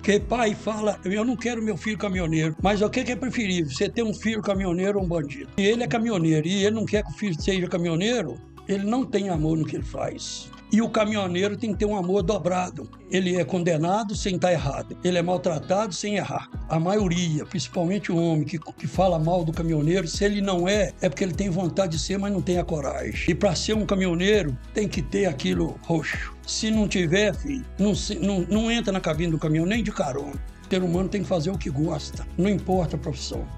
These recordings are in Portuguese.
Porque pai fala, eu não quero meu filho caminhoneiro, mas o que é preferível? Você ter um filho caminhoneiro ou um bandido? E ele é caminhoneiro e ele não quer que o filho seja caminhoneiro, ele não tem amor no que ele faz. E o caminhoneiro tem que ter um amor dobrado. Ele é condenado sem estar errado. Ele é maltratado sem errar. A maioria, principalmente o homem que fala mal do caminhoneiro, se ele não é porque ele tem vontade de ser, mas não tem a coragem. E para ser um caminhoneiro, tem que ter aquilo roxo. Se não tiver, filho, não entra na cabine do caminhão nem de carona. O ser humano tem que fazer o que gosta, não importa a profissão.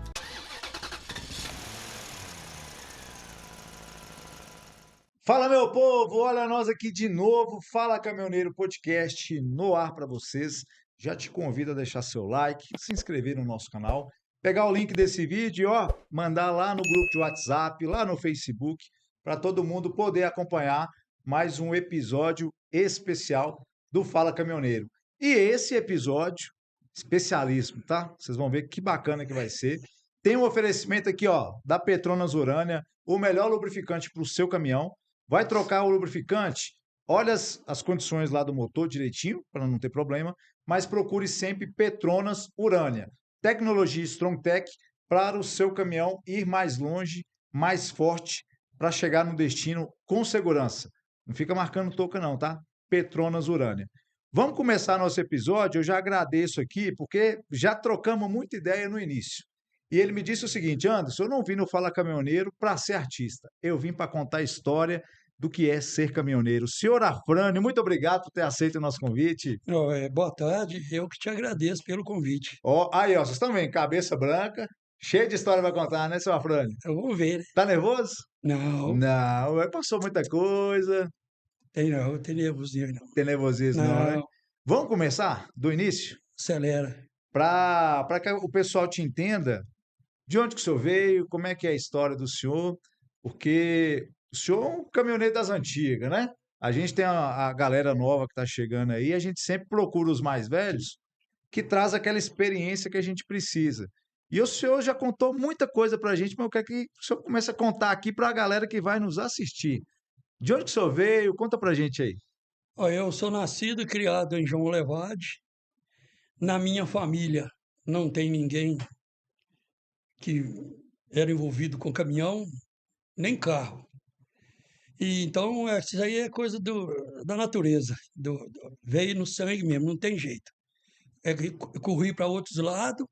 Fala, meu povo, olha nós aqui de novo, Fala Caminhoneiro Podcast no ar para vocês. Já te convido a deixar seu like, se inscrever no nosso canal, pegar o link desse vídeo e mandar lá no grupo de WhatsApp, lá no Facebook, para todo mundo poder acompanhar mais um episódio especial do Fala Caminhoneiro. E esse episódio, especialíssimo, tá? Vocês vão ver que bacana que vai ser. Tem um oferecimento aqui, da Petronas Urânia, o melhor lubrificante para o seu caminhão. Vai trocar o lubrificante? Olha as condições lá do motor direitinho, para não ter problema, mas procure sempre Petronas Urânia. Tecnologia StrongTech para o seu caminhão ir mais longe, mais forte, para chegar no destino com segurança. Não fica marcando touca não, tá? Petronas Urânia. Vamos começar nosso episódio, eu já agradeço aqui, porque já trocamos muita ideia no início. E ele me disse o seguinte: Anderson, eu não vim no Fala Caminhoneiro para ser artista, eu vim para contar a história do que é ser caminhoneiro. Senhor Afrânio, muito obrigado por ter aceito o nosso convite. Boa tarde, eu que te agradeço pelo convite. Aí, vocês estão vendo, cabeça branca, cheio de história para contar, né, seu Afrânio? Eu vou ver, né? Tá nervoso? Não, Não, passou muita coisa. tem nervosinho não. Tem nervosismo não, né? Não, Vamos começar do início? acelera. Para que o pessoal te entenda de onde que o senhor veio, como é que é a história do senhor, porque o senhor é um caminhoneiro das antigas, né? A gente tem a galera nova que está chegando aí, a gente sempre procura os mais velhos que traz aquela experiência que a gente precisa. E o senhor já contou muita coisa para a gente, mas eu quero que o senhor comece a contar aqui para a galera que vai nos assistir. De onde que o senhor veio? Conta para a gente aí. Eu sou nascido e criado em João Levade. Na minha família não tem ninguém que era envolvido com caminhão, nem carro. E então, isso aí é coisa da natureza, veio no sangue mesmo, não tem jeito. Corri para outros lados,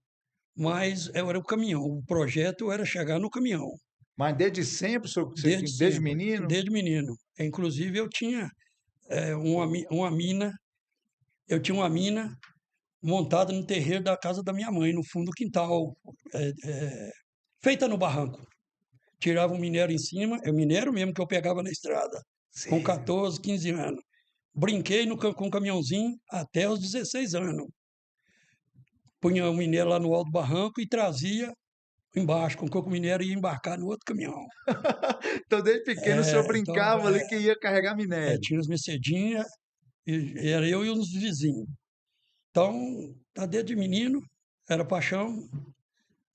mas era o caminhão. O projeto era chegar no caminhão, Mas desde sempre, o senhor, desde desde sempre, menino? desde menino. Inclusive, eu tinha uma mina montada no terreiro da casa da minha mãe, no fundo do quintal, feita no barranco. Tirava um minério em cima, é minério mesmo que eu pegava na estrada, com Sério? 14, 15 anos. Brinquei com o caminhãozinho até os 16 anos. Punha o minério lá no alto do barranco e trazia embaixo, com que o minério ia embarcar no outro caminhão. Então, desde pequeno, o senhor Então, brincava ali que ia carregar minério. tinha as mercedinhas, e era eu e os vizinhos. Então, desde menino, era paixão,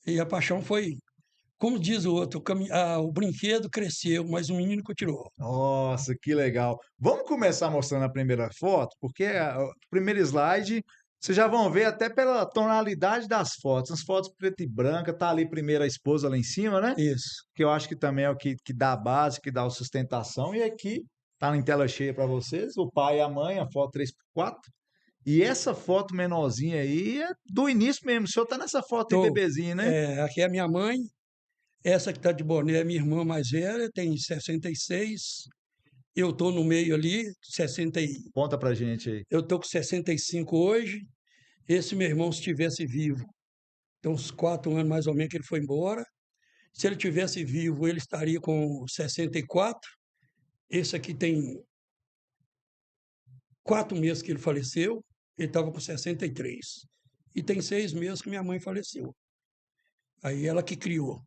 e a paixão foi, como diz o outro, o brinquedo cresceu, mas o menino continuou. Nossa, que legal. Vamos começar mostrando a primeira foto, porque o primeiro slide, vocês já vão ver até pela tonalidade das fotos. As fotos preta e branca, tá ali primeiro a esposa lá em cima, né? Isso. Que eu acho que também é o que dá a base, que dá a sustentação. E aqui, tá em tela cheia para vocês, o pai e a mãe, a foto 3x4. E essa foto menorzinha aí é do início mesmo. O senhor tá nessa foto aí, Tô, bebezinho, né? aqui é a minha mãe, essa que está de boné é minha irmã mais velha, tem 66. Eu estou no meio ali, Conta pra gente aí. eu estou com 65 hoje. Esse meu irmão, se estivesse vivo, tem uns 4 anos mais ou menos que ele foi embora. Se ele tivesse vivo, ele estaria com 64. Esse aqui tem 4 meses que ele faleceu, ele estava com 63. E tem 6 meses que minha mãe faleceu. Aí ela que criou,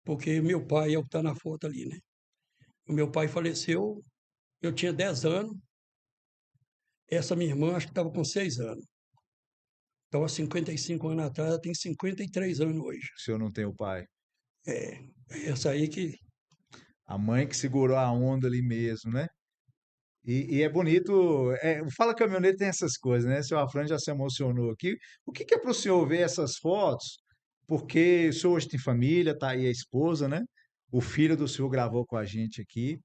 porque meu pai é o que está na foto ali, né? O meu pai faleceu, eu tinha 10 anos, essa minha irmã acho que estava com 6 anos. Então, há 55 anos atrás, ela tem 53 anos hoje. O senhor não tem o pai. Essa aí que A mãe que segurou a onda ali mesmo, né? E é bonito, o Fala Caminhoneiro tem essas coisas, né? Seu Afrânio já se emocionou aqui. O que que é para o senhor ver essas fotos? Porque o senhor hoje tem família, tá aí a esposa, né? O filho do senhor gravou com a gente aqui.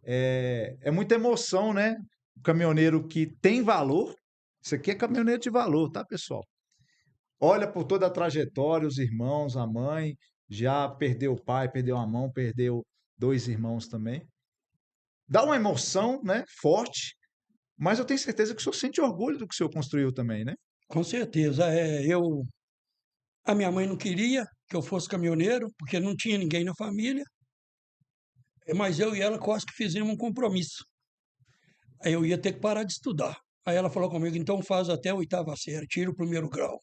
É muita emoção, né? O caminhoneiro que tem valor. Isso aqui é caminhoneiro de valor, tá, pessoal? Olha por toda a trajetória, os irmãos, a mãe, já perdeu o pai, perdeu a mão, perdeu dois irmãos também. Dá uma emoção, né? Forte, mas eu tenho certeza que o senhor sente orgulho do que o senhor construiu também, né? Com certeza. A minha mãe não queria que eu fosse caminhoneiro, porque não tinha ninguém na família, mas eu e ela quase que fizemos um compromisso. Aí eu ia ter que parar de estudar. Aí ela falou comigo, então faz até a 8ª série, tira o primeiro grau.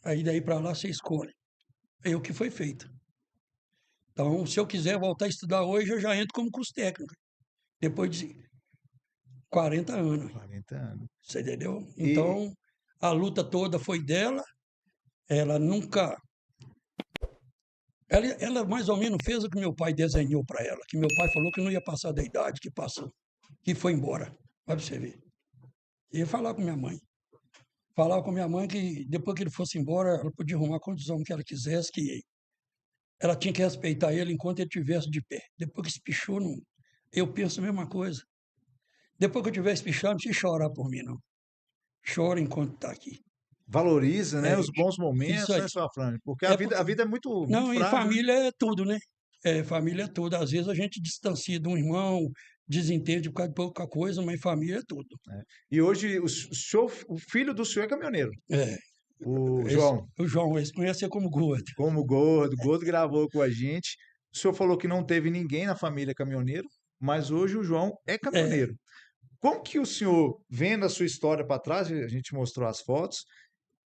Aí daí para lá você escolhe. Aí o que foi feito. Então, se eu quiser voltar a estudar hoje, eu já entro como curso técnico, depois de 40 anos. 40 anos. Você entendeu? E Então, a luta toda foi dela. Ela nunca. Ela mais ou menos fez o que meu pai desenhou para ela, que meu pai falou que não ia passar da idade, que passou, que foi embora. Vai pra você ver. E ia falar com minha mãe. Falava com minha mãe que depois que ele fosse embora, ela podia arrumar quantos homens que ela quisesse, que ela tinha que respeitar ele enquanto ele estivesse de pé. Depois que espichou, não. Eu penso a mesma coisa. Depois que eu estiver espichando, não precisa chorar por mim, não. Chora enquanto está aqui. valoriza, né, É os bons isso momentos, né, aí. seu Afrânio? Porque a É vida, a porque. vida é muito, muito Não, e frágil, né? família é tudo, né? Família é tudo. Às vezes a gente distancia de um irmão, desentende por causa de pouca coisa, mas família é tudo. E hoje o filho do senhor é caminhoneiro, É, o João, o João, eles conhecem como gordo. como Gordo gravou com a gente. O senhor falou que não teve ninguém na família caminhoneiro, mas hoje o João é É, caminhoneiro. Como que o senhor, vendo a sua história para trás, a gente mostrou as fotos,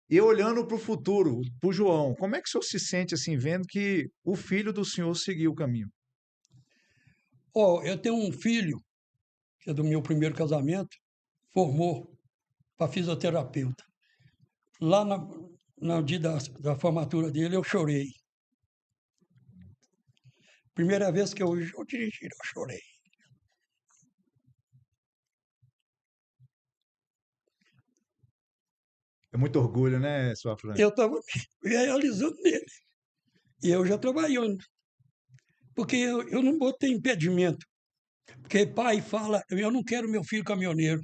e olhando para o futuro, para o João, como é que o senhor se sente assim, vendo que o filho do senhor seguiu o caminho? ó, eu tenho um filho, que é do meu primeiro casamento, formou para fisioterapeuta. Lá no dia da formatura dele, eu chorei. Primeira vez que eu dirigi, eu chorei. É muito orgulho, né, sua Fran? Eu estava realizando nele. E eu já trabalhando. Porque eu não botei impedimento. Porque pai fala, eu não quero meu filho caminhoneiro.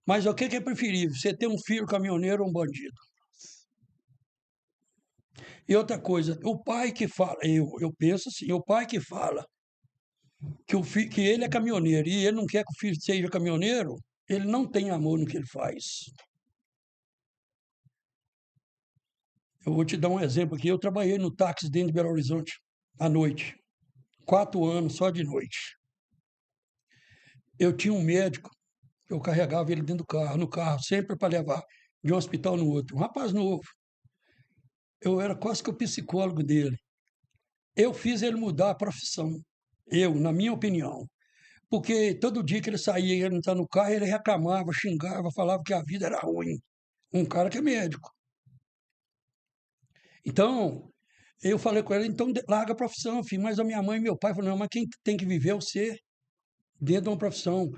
Mas o que é preferível? Você ter um filho caminhoneiro ou um bandido? E outra coisa, o pai que fala, eu penso assim, o pai que fala que ele é caminhoneiro e ele não quer que o filho seja caminhoneiro, ele não tem amor no que ele faz. Eu vou te dar um exemplo aqui. Eu trabalhei no táxi dentro de Belo Horizonte, à noite. 4 anos só de noite. Eu tinha um médico, eu carregava ele dentro do carro, no carro, sempre para levar de um hospital no outro. Um rapaz novo. Eu era quase que o psicólogo dele. Eu fiz ele mudar a profissão. Eu, na minha opinião. Porque todo dia que ele saía e ele não estava no carro, ele reclamava, xingava, falava que a vida era ruim. Um cara que é médico. Então, eu falei com ele, então larga a profissão, filho. Mas a minha mãe e meu pai falaram, não, mas quem tem que viver é você, dentro de uma profissão.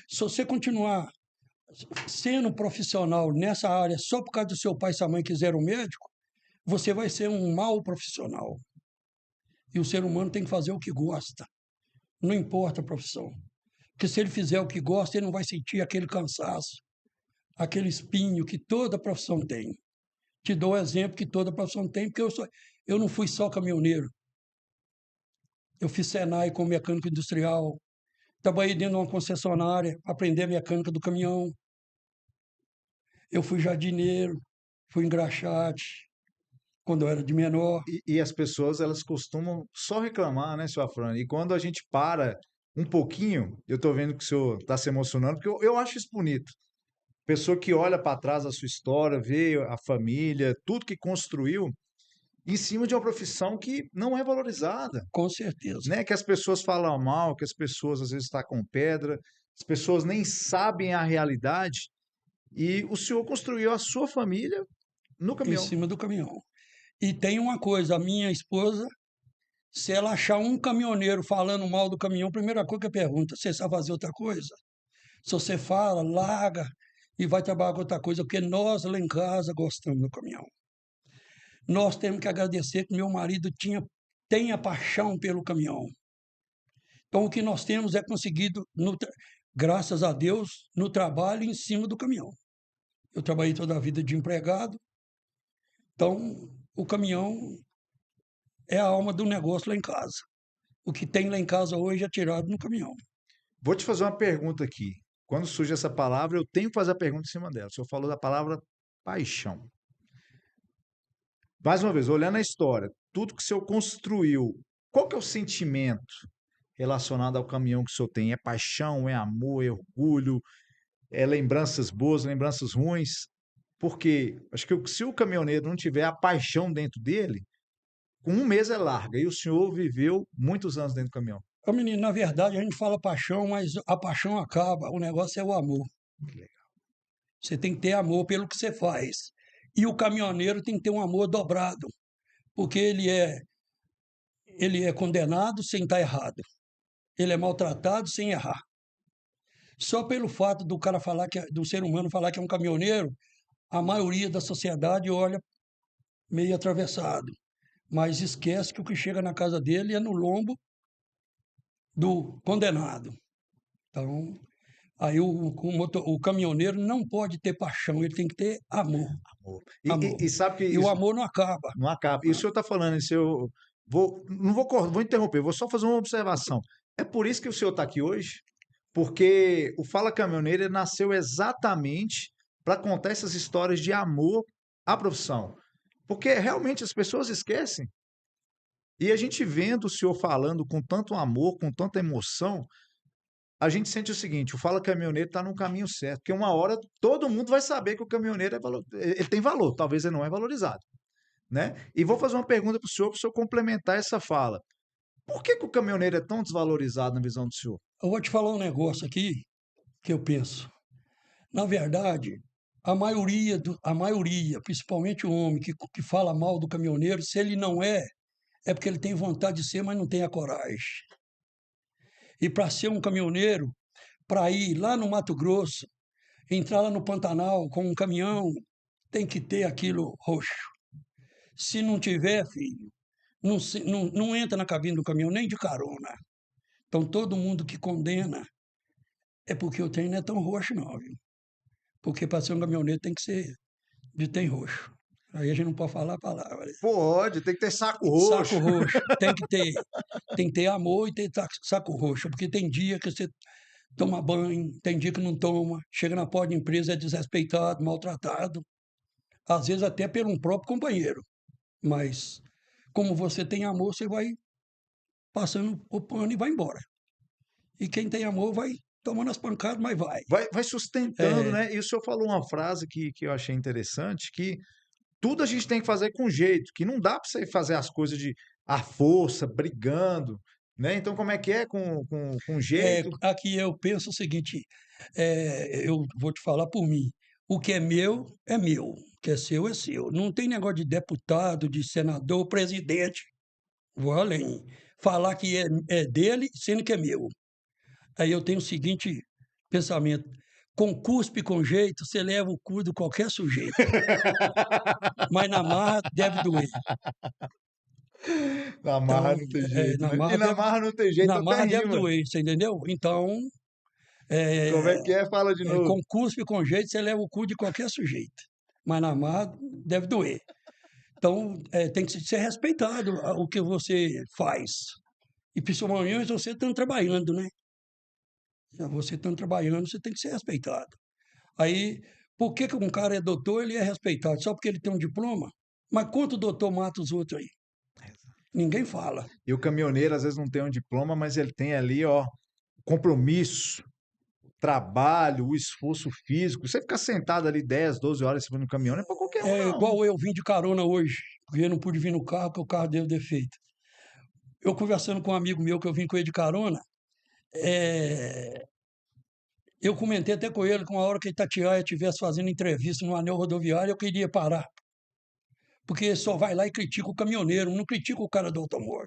Se você continuar sendo um profissional nessa área só por causa do seu pai e sua mãe quiseram um médico, você vai ser um mau profissional. E o ser humano tem que fazer o que gosta, não importa a profissão. Porque se ele fizer o que gosta, ele não vai sentir aquele cansaço, aquele espinho que toda profissão tem. Te dou o exemplo que toda profissão tem, porque eu não fui só caminhoneiro. Eu fiz Senai como mecânico industrial, trabalhei dentro de uma concessionária, aprender a mecânica do caminhão. Eu fui jardineiro, fui engraxate, quando eu era de menor. E as pessoas, elas costumam só reclamar, né, sua Fran? E quando a gente para um pouquinho, eu tô vendo que o senhor está se emocionando, porque eu acho isso bonito. Pessoa que olha para trás da sua história, vê a família, tudo que construiu, em cima de uma profissão que não é valorizada, Com certeza. né? Que as pessoas falam mal, que as pessoas às vezes tacam pedra, as pessoas nem sabem a realidade. E o senhor construiu a sua família no Em caminhão. cima do caminhão. E tem uma coisa, a minha esposa, se ela achar um caminhoneiro falando mal do caminhão, a primeira coisa que eu pergunto, você sabe fazer outra coisa? Se você fala, larga e vai trabalhar com outra coisa, porque nós lá em casa gostamos do caminhão. Nós temos que agradecer que meu marido tem a paixão pelo caminhão. Então, o que nós temos é conseguido, graças a Deus, no trabalho em cima do caminhão. Eu trabalhei toda a vida de empregado, então o caminhão é a alma do negócio lá em casa. O que tem lá em casa hoje é tirado no caminhão. Vou te fazer uma pergunta aqui. Quando surge essa palavra, eu tenho que fazer a pergunta em cima dela. O senhor falou da palavra paixão. Mais uma vez, olhando a história, tudo que o senhor construiu, qual que é o sentimento relacionado ao caminhão que o senhor tem? É paixão, é amor, é orgulho, é lembranças boas, lembranças ruins? Porque acho que se o caminhoneiro não tiver a paixão dentro dele, com um mês é larga. E o senhor viveu muitos anos dentro do caminhão. Ô, menino, na verdade a gente fala paixão, mas a paixão acaba. O negócio é o amor. Que legal. Você tem que ter amor pelo que você faz. E o caminhoneiro tem que ter um amor dobrado, porque ele é condenado sem estar errado. Ele é maltratado sem errar. Só pelo fato do cara falar do ser humano falar que é um caminhoneiro, a maioria da sociedade olha meio atravessado, mas esquece que o que chega na casa dele é no lombo do condenado. Então, aí o caminhoneiro não pode ter paixão, ele tem que ter amor. Amor. Amor. E sabe que E o isso amor não acaba. não acaba. E o senhor está falando isso, eu não vou interromper, vou só fazer uma observação. É por isso que o senhor está aqui hoje? Porque o Fala Caminhoneiro ele nasceu exatamente para contar essas histórias de amor à profissão. Porque realmente as pessoas esquecem. E a gente vendo o senhor falando com tanto amor, com tanta emoção, a gente sente o seguinte: o Fala Caminhoneiro está no caminho certo. Porque uma hora todo mundo vai saber que o caminhoneiro ele tem valor, talvez ele não é valorizado. Né? E vou fazer uma pergunta para o senhor complementar essa fala. Por que o caminhoneiro é tão desvalorizado na visão do senhor? Eu vou te falar um negócio aqui que eu penso. Na verdade, a maioria, principalmente o homem que fala mal do caminhoneiro, se ele não é porque ele tem vontade de ser, mas não tem a coragem. E para ser um caminhoneiro, para ir lá no Mato Grosso, entrar lá no Pantanal com um caminhão, tem que ter aquilo roxo. Se não tiver, filho, não entra na cabine do caminhão nem de carona. Então, todo mundo que condena é porque o trem não é tão roxo, não, viu? Porque para ser um caminhoneiro tem que ser de trem roxo. Aí a gente não pode falar a palavra. Pode, tem que ter saco roxo. Saco roxo. Tem que ter amor e ter saco roxo. Porque tem dia que você toma banho, tem dia que não toma, chega na porta de empresa, é desrespeitado, maltratado. Às vezes até pelo um próprio companheiro. Mas, como você tem amor, você vai passando o pano e vai embora. E quem tem amor vai tomando as pancadas, mas vai. Vai sustentando, né? E o senhor falou uma frase que eu achei interessante, que tudo a gente tem que fazer com jeito, que não dá para você fazer as coisas de à força, brigando, né? Então, como é que é com jeito? Aqui eu penso o seguinte, eu vou te falar por mim. O que é meu, é meu. O que é seu, é seu. Não tem negócio de deputado, de senador, presidente. Vou além. Falar que é dele, sendo que é meu. Aí eu tenho o seguinte pensamento. Com cuspe com jeito, você leva o cu de qualquer sujeito. Mas na marra deve doer. Na marra Então, não tem jeito, na né? marra E na deve, marra não tem jeito, na até marra deve rima. doer, você entendeu? Então, Como é é, que é? Fala de novo. com cuspe com jeito, você leva o cu de qualquer sujeito. Mas na marra deve doer. Então, tem que ser respeitado o que você faz. E principalmente você estando trabalhando, né? Você estando trabalhando, você tem que ser respeitado. Aí, por que um cara é doutor, ele é respeitado? Só porque ele tem um diploma? Mas quanto doutor mata os outros aí? Ninguém fala. E o caminhoneiro às vezes não tem um diploma, mas ele tem ali, ó, compromisso, trabalho, o esforço físico. Você ficar sentado ali 10, 12 horas em cima do caminhão não é para qualquer um, É não. igual eu vim de carona hoje, porque eu não pude vir no carro, porque o carro deu defeito. Eu conversando com um amigo meu que eu vim com ele de carona, eu comentei até com ele que uma hora que Itatiaia estivesse fazendo entrevista no anel rodoviário, eu queria parar. Porque só vai lá e critica o caminhoneiro, não critica o cara do automóvel.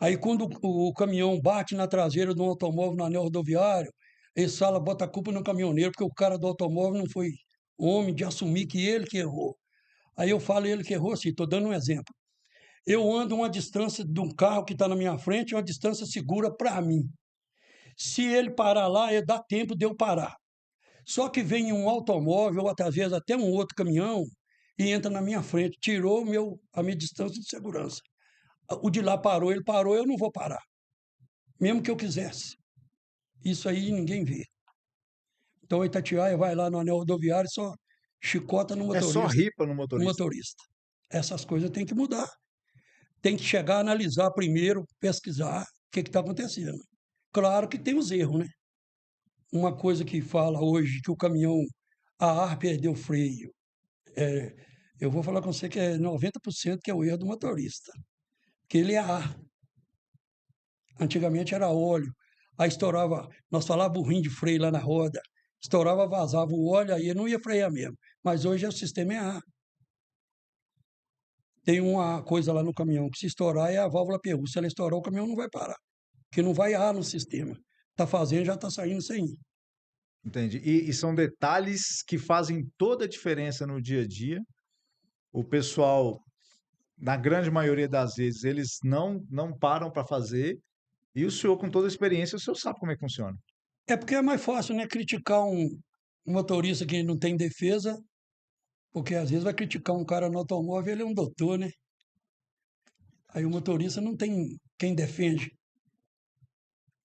Aí quando o caminhão bate na traseira de um automóvel no anel rodoviário, eles falam, bota a culpa no caminhoneiro, porque o cara do automóvel não foi homem de assumir que ele que errou. Aí eu falo ele que errou, assim, estou dando um exemplo. Eu ando uma distância de um carro que está na minha frente, uma distância segura para mim. Se ele parar lá, dá tempo de eu parar. Só que vem um automóvel, ou às vezes até um outro caminhão, e entra na minha frente, tirou a minha distância de segurança. O de lá parou, ele parou, eu não vou parar, mesmo que eu quisesse. Isso aí ninguém vê. Então a Itatiaia vai lá no anel rodoviário e só chicota no É só motorista. ripa no No motorista. motorista. Essas coisas têm que mudar. Tem que chegar, analisar primeiro, pesquisar o que está acontecendo. Claro que tem os erros, né? Uma coisa que fala hoje que o caminhão, a ar perdeu o freio. Eu vou falar com você que é 90% que é o erro do motorista. Que ele é ar. Antigamente era óleo. Aí estourava, nós falávamos burrinho de freio lá na roda. Estourava, vazava o óleo, aí não ia frear mesmo. Mas hoje o sistema é ar. Tem uma coisa lá no caminhão que se estourar é a válvula PU. Se ela estourar, o caminhão não vai parar. Porque não vai ar no sistema. Está fazendo, já está saindo sem ir. Entendi. E são detalhes que fazem toda a diferença no dia a dia. O pessoal, na grande maioria das vezes, eles não param para fazer. E o senhor, com toda a experiência, o senhor sabe como é que funciona. É porque é mais fácil, né? Criticar um motorista que não tem defesa, porque às vezes vai criticar um cara no automóvel, ele é um doutor, né? Aí o motorista não tem quem defende.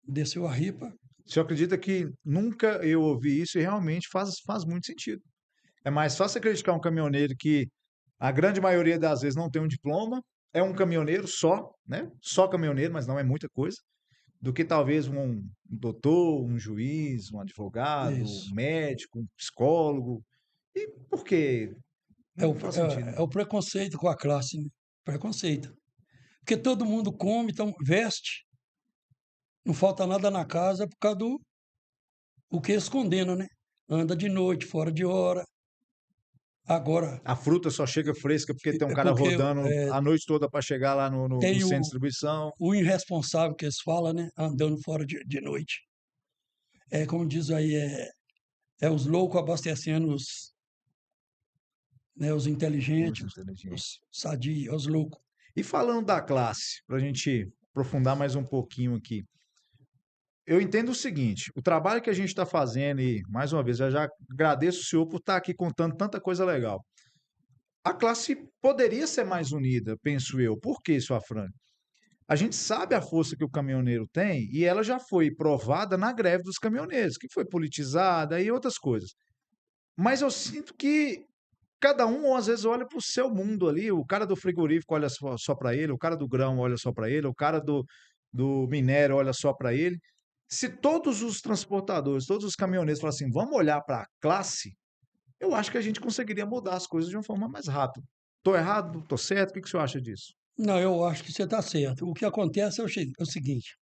Desceu a ripa. O senhor acredita que nunca eu ouvi isso e realmente faz muito sentido. É mais fácil você criticar um caminhoneiro que a grande maioria das vezes não tem um diploma, é um caminhoneiro só, né? Só caminhoneiro, mas não é muita coisa, do que talvez um doutor, um juiz, um advogado, um Isso. médico, um psicólogo. E por quê? É o, Não faz sentido. é o preconceito com a classe, né? Preconceito. Porque todo mundo come, então veste, não falta nada na casa por causa do o que eles condenam, né? Anda de noite, fora de hora. Agora, A fruta só chega fresca porque tem um é cara porque rodando a noite toda para chegar lá no tem centro de distribuição. o irresponsável que eles falam, né? Andando fora de noite. É como diz aí, é os loucos abastecendo os Poxa, inteligentes, inteligente. os sadios, os loucos. E falando da classe, para a gente aprofundar mais um pouquinho aqui, eu entendo o seguinte: o trabalho que a gente está fazendo, e mais uma vez, eu já agradeço o senhor por estar aqui contando tanta coisa legal. A classe poderia ser mais unida, penso eu. Por quê, sua Fran? A gente sabe a força que o caminhoneiro tem e ela já foi provada na greve dos caminhoneiros, que foi politizada e outras coisas. Mas eu sinto que cada um, ou às vezes, olha para o seu mundo ali. O cara do frigorífico olha só para ele, o cara do grão olha só para ele, o cara do minério olha só para ele. Se todos os transportadores, todos os caminhoneiros falassem assim, vamos olhar para a classe, eu acho que a gente conseguiria mudar as coisas de uma forma mais rápida. Estou errado? Estou certo? O que o senhor acha disso? Não, eu acho que você está certo. O que acontece é o seguinte: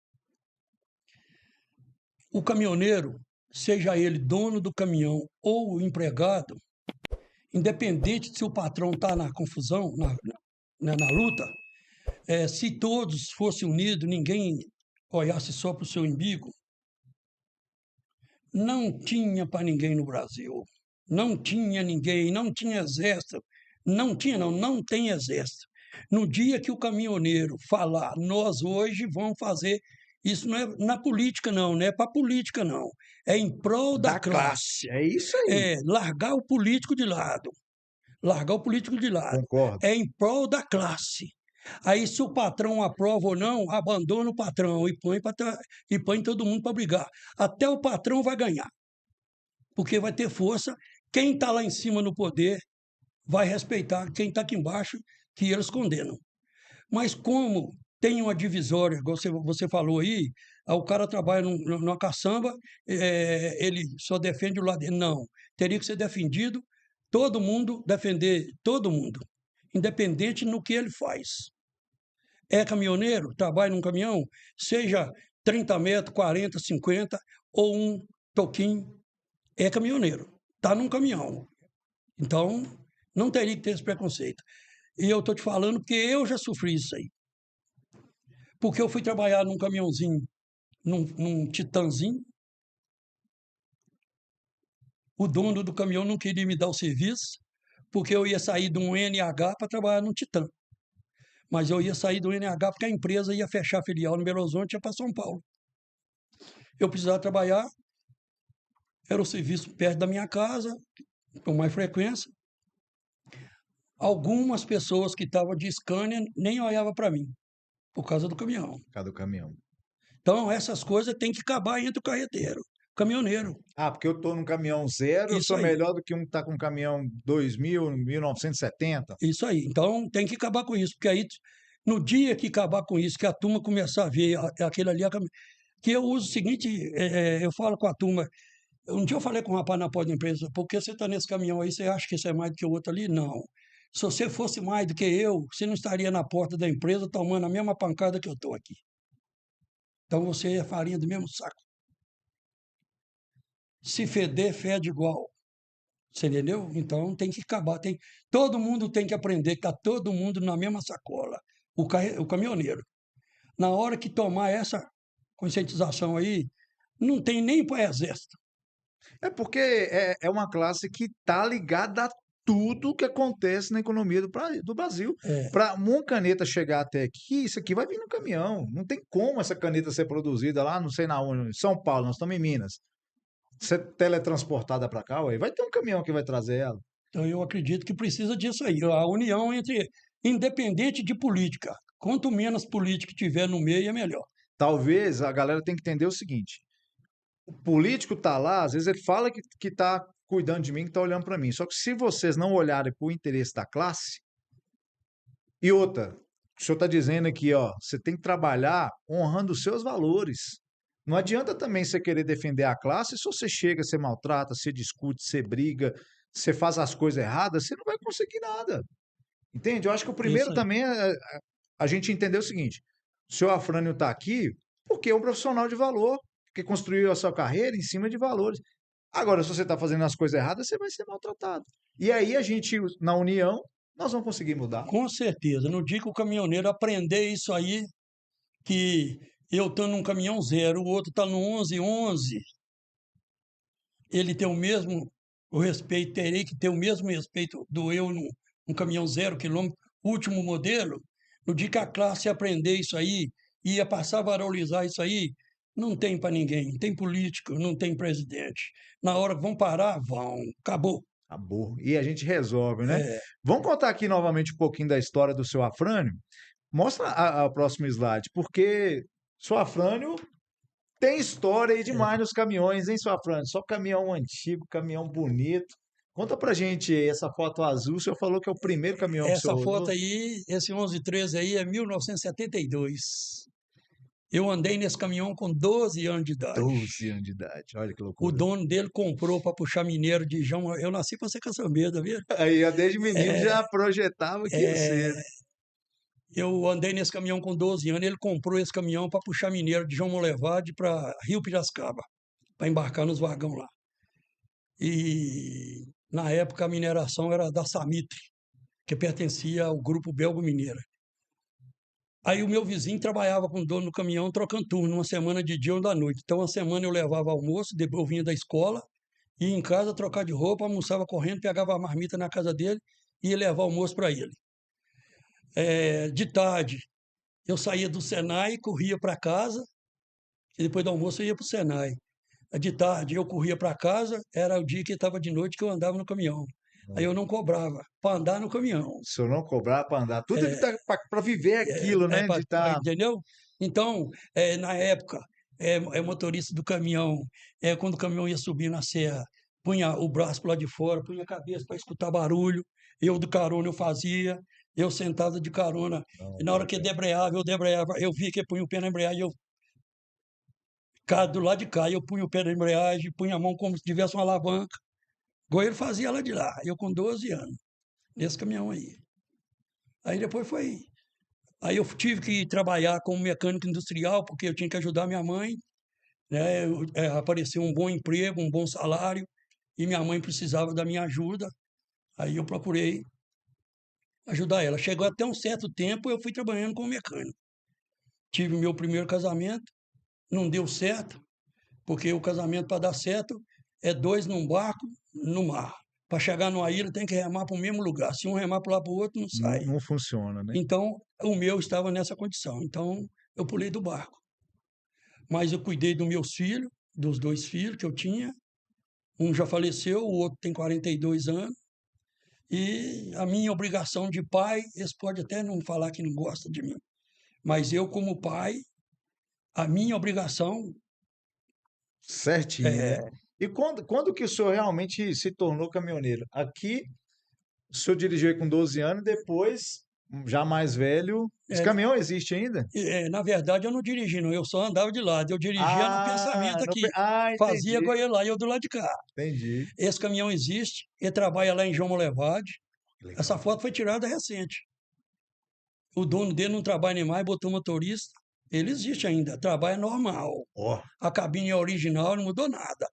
o caminhoneiro, seja ele dono do caminhão ou o empregado, independente se o patrão está na confusão, na luta, se todos fossem unidos, ninguém olhasse só para o seu umbigo, não tinha para ninguém no Brasil. Não tinha ninguém, não tinha exército. Não tinha, não tem exército. No dia que o caminhoneiro falar, nós hoje vamos fazer, isso não é na política, não é para política, não. É em prol da Da classe. classe, é isso aí. É largar o político de lado. Largar o político de lado. Concordo. É em prol da classe. Aí, se o patrão aprova ou não, abandona o patrão e põe todo mundo para brigar. Até o patrão vai ganhar, porque vai ter força. Quem está lá em cima no poder vai respeitar quem está aqui embaixo, que eles condenam. Mas como tem uma divisória, igual você falou aí, o cara trabalha numa caçamba, ele só defende o lado dele. Não, teria que ser defendido, todo mundo defender todo mundo, independente no que ele faz. É caminhoneiro, trabalha num caminhão, seja 30 metros, 40, 50 ou um toquinho, é caminhoneiro, está num caminhão. Então, não teria que ter esse preconceito. E eu estou te falando porque eu já sofri isso aí. Porque eu fui trabalhar num caminhãozinho, num Titanzinho, o dono do caminhão não queria me dar o serviço, porque eu ia sair de um NH para trabalhar num Titan. Mas eu ia sair do NH porque a empresa ia fechar a filial no Belo Horizonte e ia para São Paulo. Eu precisava trabalhar, era o serviço perto da minha casa, com mais frequência. Algumas pessoas que estavam de Scania nem olhavam para mim, por causa do caminhão. Por causa do caminhão. Então, essas coisas têm que acabar entre o carreteiro, o caminhoneiro. Ah, porque eu tô num caminhão zero, eu Isso sou aí. melhor do que um que tá com um caminhão 2000, 1970. Isso aí. Então, tem que acabar com isso, porque aí, no dia que acabar com isso, que a turma começar a ver aquele ali, que eu uso o seguinte, eu falo com a turma, um dia eu falei com um rapaz na porta da empresa, por que você está nesse caminhão aí, você acha que isso é mais do que o outro ali? Não. Se você fosse mais do que eu, você não estaria na porta da empresa tomando a mesma pancada que eu estou aqui. Então, você é farinha do mesmo saco. Se feder, fede igual. Você entendeu? Então tem que acabar. Todo mundo tem que aprender que está todo mundo na mesma sacola. O caminhoneiro. Na hora que tomar essa conscientização aí, não tem nem para exército. É porque é uma classe que tá ligada a tudo que acontece na economia do Brasil. É, Para uma caneta chegar até aqui, isso aqui vai vir no caminhão. Não tem como essa caneta ser produzida lá, não sei na onde, em São Paulo, nós estamos em Minas. Ser teletransportada para cá, ué, vai ter um caminhão que vai trazer ela. então eu acredito que precisa disso aí. A união entre, independente de política. Quanto menos política tiver no meio, é melhor. Talvez a galera tenha que entender o seguinte: o político tá lá, às vezes ele fala que tá cuidando de mim, que tá olhando para mim. Só que se vocês não olharem para o interesse da classe, e outra, o senhor está dizendo aqui, ó, você tem que trabalhar honrando os seus valores. Não adianta também você querer defender a classe se você chega, você maltrata, você discute, você briga, você faz as coisas erradas, você não vai conseguir nada. Entende? Eu acho que o primeiro Isso aí. também é a gente entender o seguinte: o senhor Afrânio está aqui porque é um profissional de valor, que construiu a sua carreira em cima de valores. Agora, se você está fazendo as coisas erradas, você vai ser maltratado. E aí a gente, na união, nós vamos conseguir mudar. Com certeza. No dia que o caminhoneiro aprender isso aí, que eu estou num caminhão zero, o outro está no 1111, ele tem o mesmo o respeito, terei que ter o mesmo respeito do eu num caminhão 0 km, último modelo. No dia que a classe aprender isso aí, ia passar a valorizar isso aí, não tem para ninguém, não tem político, não tem presidente. Na hora que vão parar, vão. Acabou. Acabou. E a gente resolve, né? É, Vamos contar aqui novamente um pouquinho da história do seu Afrânio? Mostra a próximo slide, porque seu Afrânio tem história aí demais nos caminhões, hein, seu Afrânio? Só caminhão antigo, caminhão bonito. Conta pra gente aí, essa foto azul, o senhor falou que é o primeiro caminhão que o senhor essa foto rodou? aí, esse 1113 aí é 1972. Eu andei nesse caminhão com 12 anos de idade. 12 anos de idade, olha que O loucura. dono dele comprou para puxar mineiro de João. Eu nasci para ser caçambeiro, tá vendo? Aí, eu desde menino já projetava que ia ser, né? Eu andei nesse caminhão com 12 anos. Ele comprou esse caminhão para puxar mineiro de João Molevade para Rio Piracicaba, para embarcar nos vagão lá. E na época a mineração era da Samitre, que pertencia ao grupo Belgo Mineira. Aí o meu vizinho trabalhava com o dono do caminhão trocando turno, uma semana de dia ou da noite. Então, uma semana eu levava almoço, depois eu vinha da escola, ia em casa trocar de roupa, almoçava correndo, pegava a marmita na casa dele e ia levar almoço para ele. De tarde, eu saía do Senai, corria para casa, e depois do almoço eu ia para o Senai. De tarde eu corria para casa, era o dia que estava de noite que eu andava no caminhão. Aí eu não cobrava para andar no caminhão. Se eu não cobrar para andar, tudo é para viver aquilo, né? De estar. Entendeu? Então, na época, motorista do caminhão, quando o caminhão ia subir na serra, punha o braço para lá de fora, punha a cabeça para escutar barulho, eu do carona eu fazia, eu sentado de carona, e na hora que eu debreava, eu via que punha o pé na embreagem, eu do lado de cá, eu punha o pé na embreagem, punha a mão como se tivesse uma alavanca, igual ele fazia lá de lá, eu com 12 anos, nesse caminhão aí. Aí depois foi. Aí eu tive que trabalhar como mecânico industrial, porque eu tinha que ajudar minha mãe, né? Apareceu um bom emprego, um bom salário, e minha mãe precisava da minha ajuda. Aí eu procurei ajudar ela. Chegou até um certo tempo, eu fui trabalhando como mecânico. tive meu primeiro casamento, não deu certo, porque o casamento, para dar certo, é 2 num barco, no mar. Para chegar numa ilha, tem que remar para o mesmo lugar. Se um remar para lá para o outro, não sai. Não funciona, né? Então, o meu estava nessa condição. Então, eu pulei do barco. Mas eu cuidei dos meus filhos, dos 2 filhos que eu tinha. Um já faleceu, o outro tem 42 anos. E a minha obrigação de pai, eles podem até não falar que não gostam de mim, mas eu, como pai, a minha obrigação Certinho, né? é, E quando que o senhor realmente se tornou caminhoneiro? Aqui, o senhor dirigiu aí com 12 anos, depois, já mais velho. Esse é, caminhão existe ainda? na verdade, eu não dirigi, não, eu só andava de lado. Eu dirigia no pensamento aqui, fazia Entendi, com ele lá e eu do lado de cá. entendi. Esse caminhão existe, ele trabalha lá em João Molevade. Essa Legal. foto foi tirada recente. O dono dele não trabalha nem mais, botou motorista. Ele existe ainda, trabalha normal. Ó, A cabine é original, não mudou nada.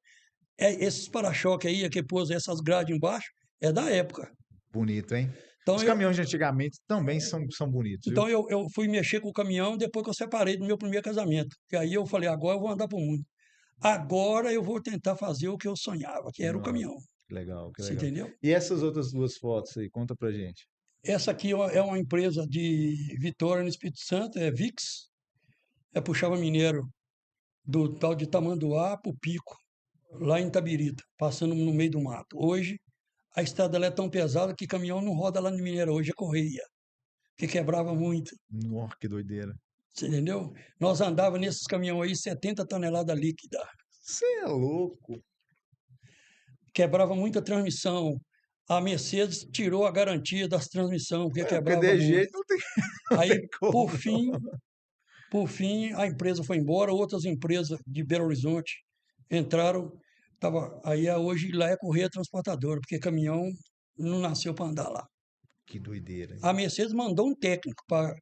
Esses para-choque aí, que pôs essas grades embaixo, é da época. bonito, hein? Então Os eu, caminhões de antigamente também são bonitos, viu? então eu fui mexer com o caminhão depois que eu separei do meu primeiro casamento. E aí eu falei, agora eu vou andar para o mundo. Agora eu vou tentar fazer o que eu sonhava, que era o Nossa, caminhão. que legal, que Você legal. entendeu? E essas outras duas fotos aí, conta pra gente. Essa aqui é uma empresa de Vitória, no Espírito Santo, é VIX, é puxava mineiro do tal de Tamanduá para o Pico, lá em Itabirito, passando no meio do mato. Hoje, a estrada ela é tão pesada que caminhão não roda lá no Mineiro, hoje é correia, que quebrava muito. Nossa, que doideira. Você entendeu? Nós andava nesses caminhões aí 70 toneladas líquida. Você é louco. Quebrava muita transmissão. A Mercedes tirou a garantia das transmissões, porque É, porque quebrava de muito. jeito não tem, não Aí, tem como, por não. fim, por fim, a empresa foi embora, outras empresas de Belo Horizonte entraram. Aí hoje lá é correia transportadora, porque caminhão não nasceu para andar lá. Que doideira, hein? A Mercedes mandou um técnico para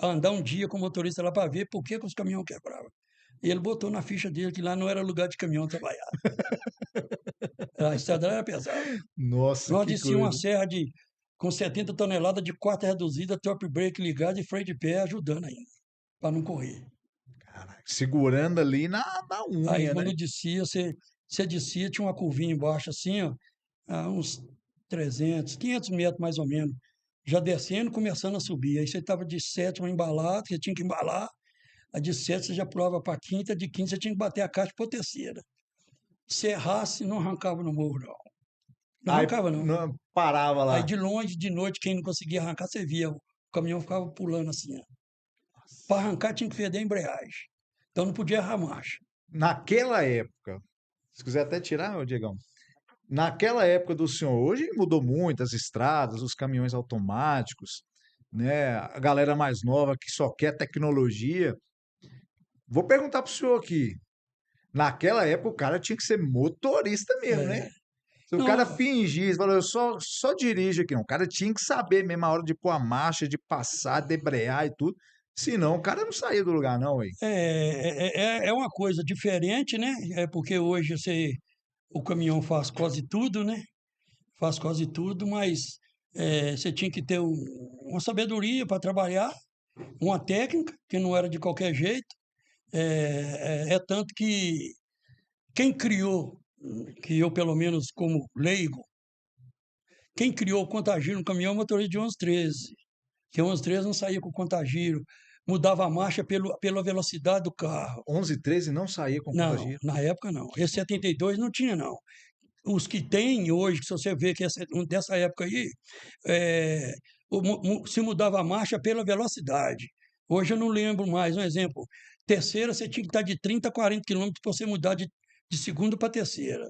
andar um dia com o motorista lá para ver por que os caminhões quebravam. E ele botou na ficha dele que lá não era lugar de caminhão trabalhar. A estrada era pesada. Nossa, Nós que descia uma coisa. serra com 70 toneladas de quarta reduzida, top brake ligado e freio de pé ajudando ainda, para não correr. Caraca, segurando ali na Aí unha, né? quando descia, você descia, tinha uma curvinha embaixo assim, ó, a uns 300, 500 metros mais ou menos. Já descendo, começando a subir. Aí você estava de sétima embalado, você tinha que embalar. A de sete você já pulava para a quinta, de quinta você tinha que bater a caixa para a terceira. Se errasse, não arrancava no morro, não. Não Aí arrancava, não. parava Aí lá. de longe, de noite, quem não conseguia arrancar, você via. O caminhão ficava pulando assim. Para arrancar tinha que feder a embreagem. Então não podia errar a marcha. Naquela época, se quiser até tirar, ô Diegão, naquela época do senhor, hoje mudou muito as estradas, os caminhões automáticos, né? A galera mais nova que só quer tecnologia. Vou perguntar pro senhor aqui. Naquela época o cara tinha que ser motorista mesmo, né? É, Se o cara não, fingir, falou, eu só dirijo aqui, não. O cara tinha que saber mesmo a hora de pôr a marcha, de passar, debrear e tudo. Senão o cara não saía do lugar, não, aí. é uma coisa diferente, né? É porque hoje o caminhão faz quase tudo, né? Faz quase tudo, mas você tinha que ter uma sabedoria para trabalhar, uma técnica, que não era de qualquer jeito. É tanto que quem criou, que eu pelo menos como leigo, quem criou o contagiro no caminhão é o motorista de 1113, que 1113 não saía com o contagiro, mudava a marcha pela velocidade do carro. 11, 13 não saía com Não, contagia. na época não. Esse 72 não tinha, não. Os que tem hoje, que se você vê que dessa época aí, é, se mudava a marcha pela velocidade. Hoje eu não lembro mais. Um exemplo, terceira você tinha que estar de 30 a 40 quilômetros para você mudar de segunda para terceira.